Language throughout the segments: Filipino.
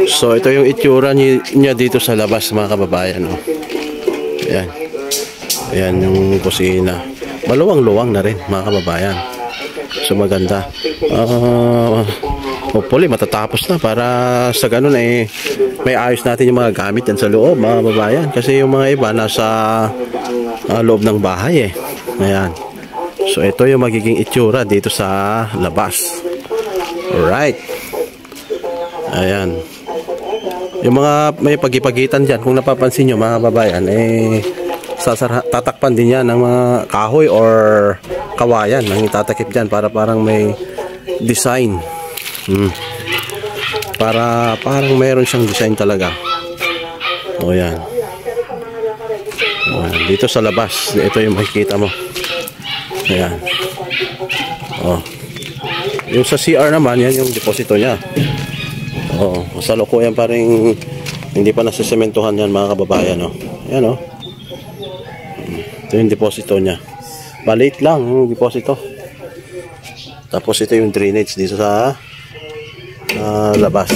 So ito yung itsura niya dito sa labas, mga kababayan. Oh. Ayan. Ayan yung kusina. Maluwang-luwang na rin, mga kababayan. So maganda. Hopefully matatapos na para sa ganun may ayos natin yung mga gamit yan sa loob, mga kababayan. Kasi yung mga iba nasa loob ng bahay Ayan. So ito yung magiging itsura dito sa labas. Alright. Ayan. Yung mga may pagipagitan dyan, kung napapansin nyo, mga kababayan, tatakpan din yan ng mga kahoy or kawayan ang itatakip dyan para parang may design. Para parang mayroon siyang design talaga. O yan. Dito sa labas, ito yung makikita mo. Ayan. O. Yung sa CR naman, yan yung deposito niya. O. Sa loko yan parang hindi pa nasisementohan yan, mga kababayan. O. Ayan o. Ito yung deposito niya. Maliit lang yung deposito. Tapos ito yung drainage dito sa labas.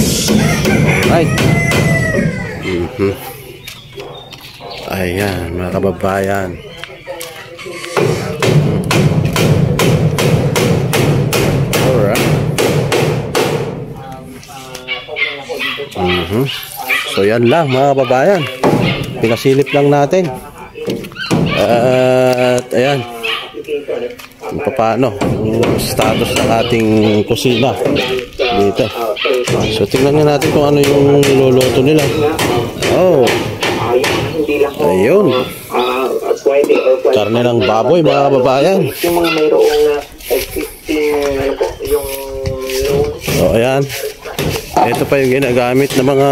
Alright. Ayan, mga kababayan. Alright. So yan lang, mga kababayan. Pinasilip lang natin. At ayan, paano yung status ng ating kusina dito. So tingnan nga natin kung ano yung niluluto nila. Oh, ayun, karne ng baboy, mga kababayan. So ayan, ito pa yung ginagamit na mga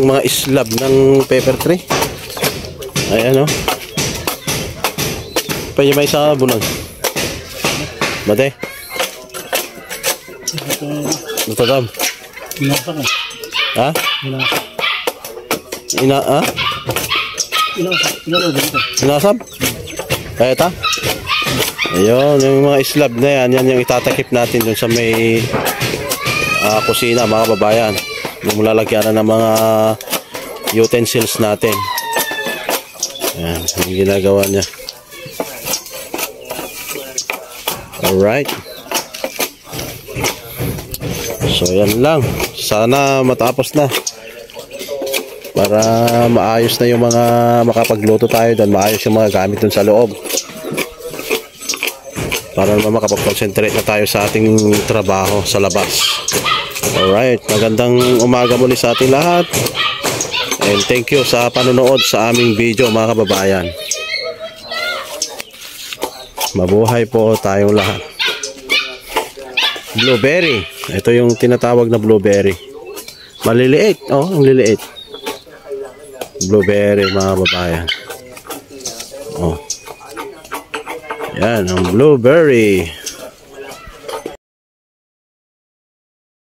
mga slab ng pepper tree. Ayan o. Pwede ba isa bunag? Bate? Ito dam? Inasak ha? Inasab? Kaya ita? Ayun, yung mga slab na yan, yan yung itatakip natin dun sa may kusina, mga kababayan. Yung lalagyan na ng mga utensils natin. Ayan, yung ginagawa niya. Alright. So yan lang. Sana matapos na. Para maayos na yung mga makapagluto tayo doon. Maayos yung mga gamit doon sa loob. Para naman makapag-concentrate na tayo sa ating trabaho sa labas. Alright. Magandang umaga muli sa ating lahat. And thank you sa panonood sa aming video, mga kababayan. Mabuhay po tayong lahat. Blueberry. Ito yung tinatawag na blueberry. Maliliit. Oh, ang liliit. Blueberry, mga kababayan. Oh. Yan, ang blueberry.